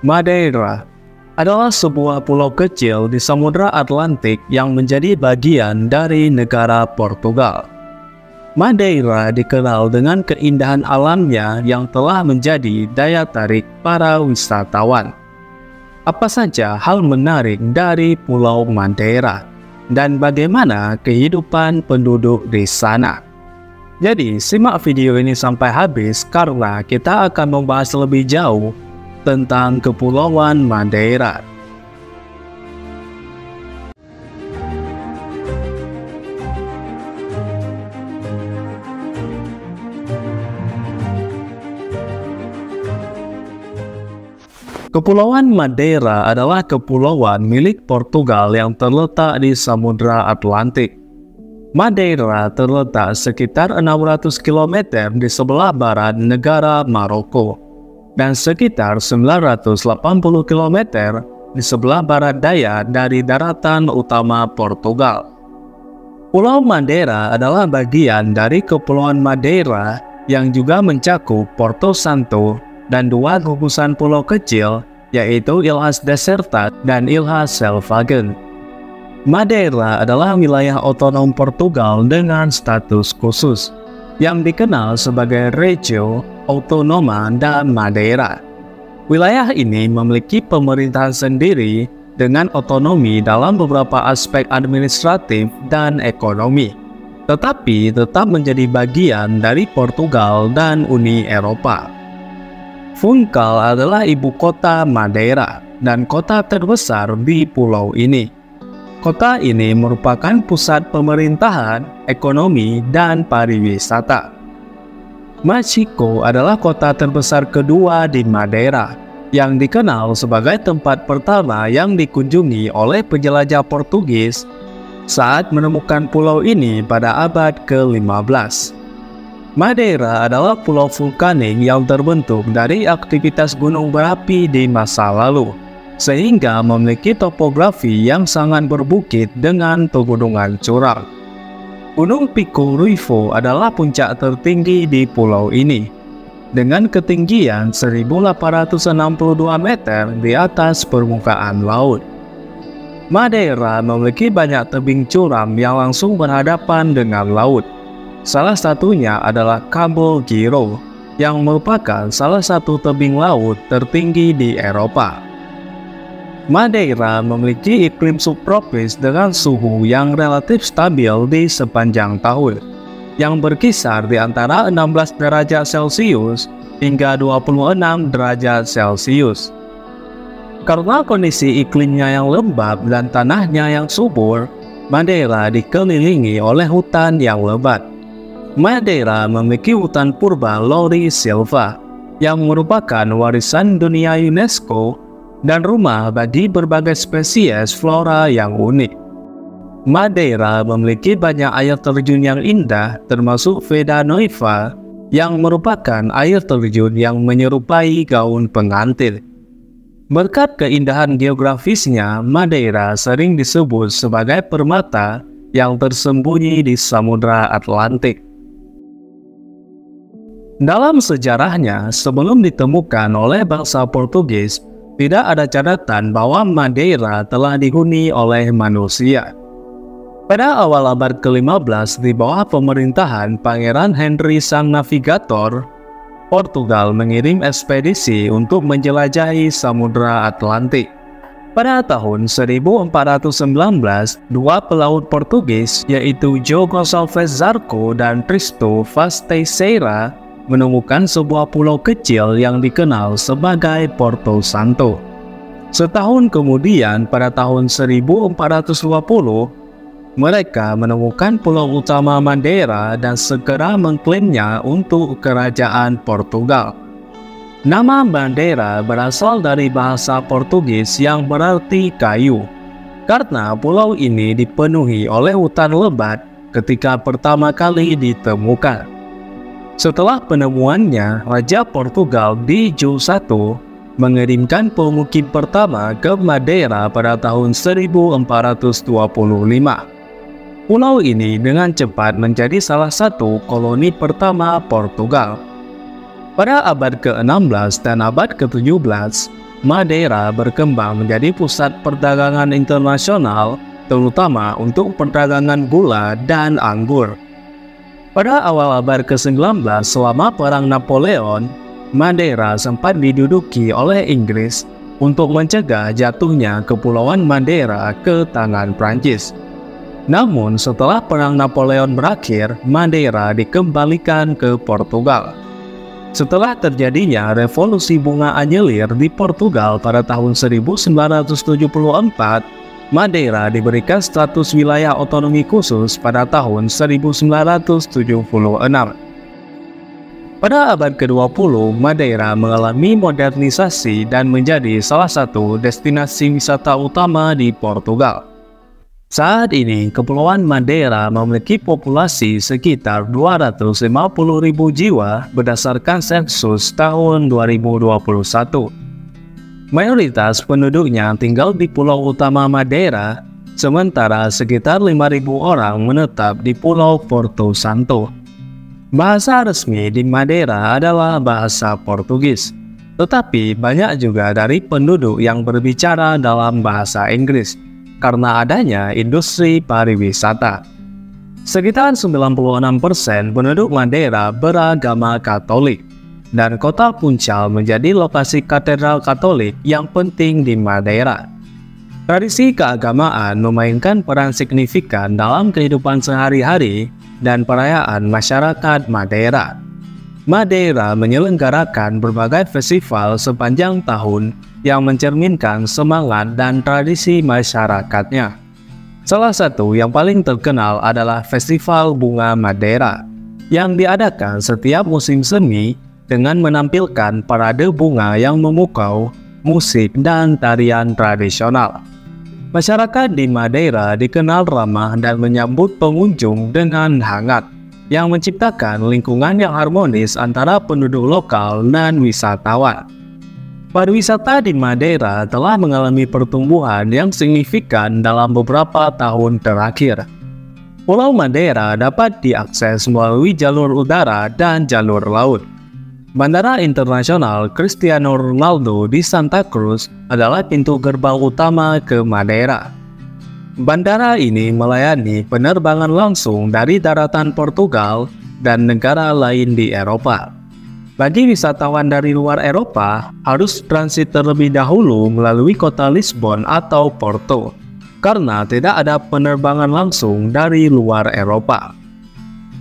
Madeira adalah sebuah pulau kecil di Samudra Atlantik yang menjadi bagian dari negara Portugal. Madeira dikenal dengan keindahan alamnya yang telah menjadi daya tarik para wisatawan. Apa saja hal menarik dari Pulau Madeira dan bagaimana kehidupan penduduk di sana? Jadi, simak video ini sampai habis karena kita akan membahas lebih jauh tentang Kepulauan Madeira. Kepulauan Madeira adalah kepulauan milik Portugal yang terletak di Samudra Atlantik. Madeira terletak sekitar 600 km di sebelah barat negara Maroko dan sekitar 980 km di sebelah barat daya dari daratan utama Portugal. Pulau Madeira adalah bagian dari Kepulauan Madeira yang juga mencakup Porto Santo dan dua gugusan pulau kecil, yaitu Ilhas Deserta dan Ilhas Selvagen. Madeira adalah wilayah otonom Portugal dengan status khusus, yang dikenal sebagai Região Autonoma da Madeira. Wilayah ini memiliki pemerintahan sendiri dengan otonomi dalam beberapa aspek administratif dan ekonomi, tetapi tetap menjadi bagian dari Portugal dan Uni Eropa. Funchal adalah ibu kota Madeira dan kota terbesar di pulau ini. Kota ini merupakan pusat pemerintahan, ekonomi, dan pariwisata. Machico adalah kota terbesar kedua di Madeira, yang dikenal sebagai tempat pertama yang dikunjungi oleh penjelajah Portugis saat menemukan pulau ini pada abad ke-15. Madeira adalah pulau vulkanik yang terbentuk dari aktivitas gunung berapi di masa lalu, sehingga memiliki topografi yang sangat berbukit dengan pegunungan curam. Gunung Pico Ruivo adalah puncak tertinggi di pulau ini, dengan ketinggian 1862 meter di atas permukaan laut. Madeira memiliki banyak tebing curam yang langsung berhadapan dengan laut. Salah satunya adalah Cabo Giro, yang merupakan salah satu tebing laut tertinggi di Eropa. Madeira memiliki iklim subtropis dengan suhu yang relatif stabil di sepanjang tahun, yang berkisar di antara 16 derajat Celcius hingga 26 derajat Celcius. Karena kondisi iklimnya yang lembab dan tanahnya yang subur, Madeira dikelilingi oleh hutan yang lebat. Madeira memiliki hutan purba Louri Silva yang merupakan warisan dunia UNESCO dan rumah bagi berbagai spesies flora yang unik. Madeira memiliki banyak air terjun yang indah, termasuk Veda Nova yang merupakan air terjun yang menyerupai gaun pengantin. Berkat keindahan geografisnya, Madeira sering disebut sebagai permata yang tersembunyi di Samudra Atlantik. Dalam sejarahnya, sebelum ditemukan oleh bangsa Portugis, tidak ada catatan bahwa Madeira telah dihuni oleh manusia. Pada awal abad ke-15, di bawah pemerintahan Pangeran Henry Sang Navigator, Portugal mengirim ekspedisi untuk menjelajahi Samudra Atlantik. Pada tahun 1419, dua pelaut Portugis, yaitu João Gonçalves Zarco dan Cristo Vaz Teixeira, menemukan sebuah pulau kecil yang dikenal sebagai Porto Santo. Setahun kemudian, pada tahun 1420, mereka menemukan pulau utama Madeira dan segera mengklaimnya untuk kerajaan Portugal. Nama Madeira berasal dari bahasa Portugis yang berarti kayu, karena pulau ini dipenuhi oleh hutan lebat ketika pertama kali ditemukan. Setelah penemuannya, Raja Portugal Dom João I mengirimkan pemukim pertama ke Madeira pada tahun 1425. Pulau ini dengan cepat menjadi salah satu koloni pertama Portugal. Pada abad ke-16 dan abad ke-17, Madeira berkembang menjadi pusat perdagangan internasional, terutama untuk perdagangan gula dan anggur. Pada awal abad ke-19, selama Perang Napoleon, Madeira sempat diduduki oleh Inggris untuk mencegah jatuhnya Kepulauan Madeira ke tangan Prancis. Namun, setelah Perang Napoleon berakhir, Madeira dikembalikan ke Portugal. Setelah terjadinya revolusi bunga anyelir di Portugal pada tahun 1974, Madeira diberikan status wilayah otonomi khusus pada tahun 1976. Pada abad ke-20, Madeira mengalami modernisasi dan menjadi salah satu destinasi wisata utama di Portugal. Saat ini, Kepulauan Madeira memiliki populasi sekitar 250.000 jiwa berdasarkan sensus tahun 2021. Mayoritas penduduknya tinggal di pulau utama Madeira, sementara sekitar 5.000 orang menetap di Pulau Porto Santo. Bahasa resmi di Madeira adalah bahasa Portugis, tetapi banyak juga dari penduduk yang berbicara dalam bahasa Inggris karena adanya industri pariwisata. Sekitar 96% penduduk Madeira beragama Katolik, dan kota Funchal menjadi lokasi katedral Katolik yang penting di Madeira. Tradisi keagamaan memainkan peran signifikan dalam kehidupan sehari-hari dan perayaan masyarakat Madeira. Madeira menyelenggarakan berbagai festival sepanjang tahun yang mencerminkan semangat dan tradisi masyarakatnya. Salah satu yang paling terkenal adalah Festival Bunga Madeira, yang diadakan setiap musim semi dengan menampilkan parade bunga yang memukau, musik, dan tarian tradisional. Masyarakat di Madeira dikenal ramah dan menyambut pengunjung dengan hangat, yang menciptakan lingkungan yang harmonis antara penduduk lokal dan wisatawan. Pariwisata di Madeira telah mengalami pertumbuhan yang signifikan dalam beberapa tahun terakhir. Pulau Madeira dapat diakses melalui jalur udara dan jalur laut. Bandara Internasional Cristiano Ronaldo di Santa Cruz adalah pintu gerbang utama ke Madeira. Bandara ini melayani penerbangan langsung dari daratan Portugal dan negara lain di Eropa. Bagi wisatawan dari luar Eropa, harus transit terlebih dahulu melalui kota Lisbon atau Porto, karena tidak ada penerbangan langsung dari luar Eropa.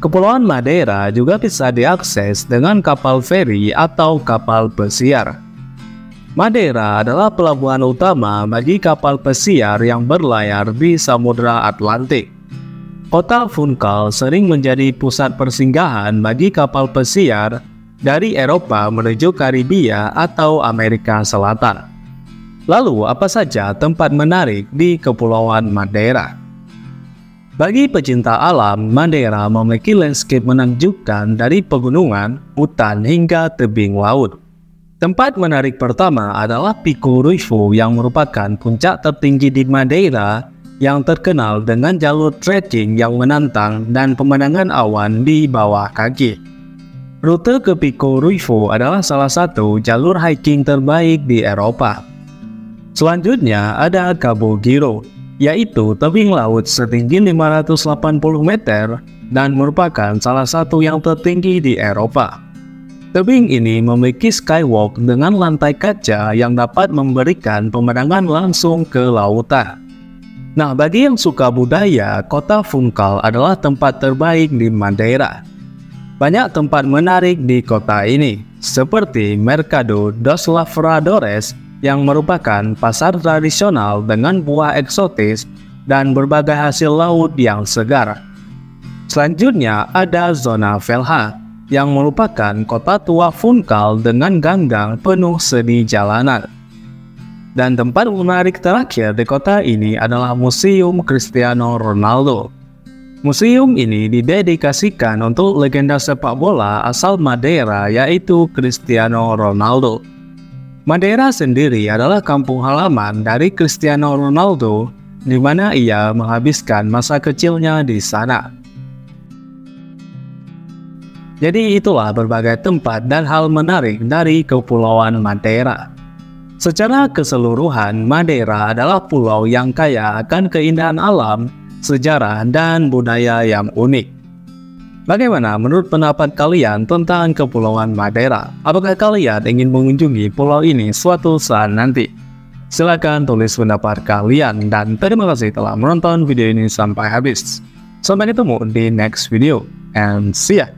Kepulauan Madeira juga bisa diakses dengan kapal feri atau kapal pesiar. Madeira adalah pelabuhan utama bagi kapal pesiar yang berlayar di Samudra Atlantik. Kota Funchal sering menjadi pusat persinggahan bagi kapal pesiar dari Eropa menuju Karibia atau Amerika Selatan. Lalu, apa saja tempat menarik di Kepulauan Madeira? Bagi pecinta alam, Madeira memiliki landscape menakjubkan dari pegunungan, hutan, hingga tebing laut. Tempat menarik pertama adalah Pico Ruivo yang merupakan puncak tertinggi di Madeira yang terkenal dengan jalur trekking yang menantang dan pemandangan awan di bawah kaki. Rute ke Pico Ruivo adalah salah satu jalur hiking terbaik di Eropa. Selanjutnya ada Cabo Giro, yaitu tebing laut setinggi 580 meter dan merupakan salah satu yang tertinggi di Eropa. Tebing ini memiliki skywalk dengan lantai kaca yang dapat memberikan pemandangan langsung ke lautan. Nah, bagi yang suka budaya, kota Funchal adalah tempat terbaik di Madeira. Banyak tempat menarik di kota ini, seperti Mercado dos Lavradores yang merupakan pasar tradisional dengan buah eksotis dan berbagai hasil laut yang segar. Selanjutnya ada Zona Velha, yang merupakan kota tua Funchal dengan gang-gang penuh seni jalanan. Dan tempat menarik terakhir di kota ini adalah Museum Cristiano Ronaldo. Museum ini didedikasikan untuk legenda sepak bola asal Madeira, yaitu Cristiano Ronaldo. Madeira sendiri adalah kampung halaman dari Cristiano Ronaldo, di mana ia menghabiskan masa kecilnya di sana. Jadi itulah berbagai tempat dan hal menarik dari Kepulauan Madeira. Secara keseluruhan, Madeira adalah pulau yang kaya akan keindahan alam, sejarah, dan budaya yang unik. Bagaimana menurut pendapat kalian tentang Kepulauan Madeira? Apakah kalian ingin mengunjungi pulau ini suatu saat nanti? Silakan tulis pendapat kalian dan terima kasih telah menonton video ini sampai habis. Sampai ketemu di next video and see ya!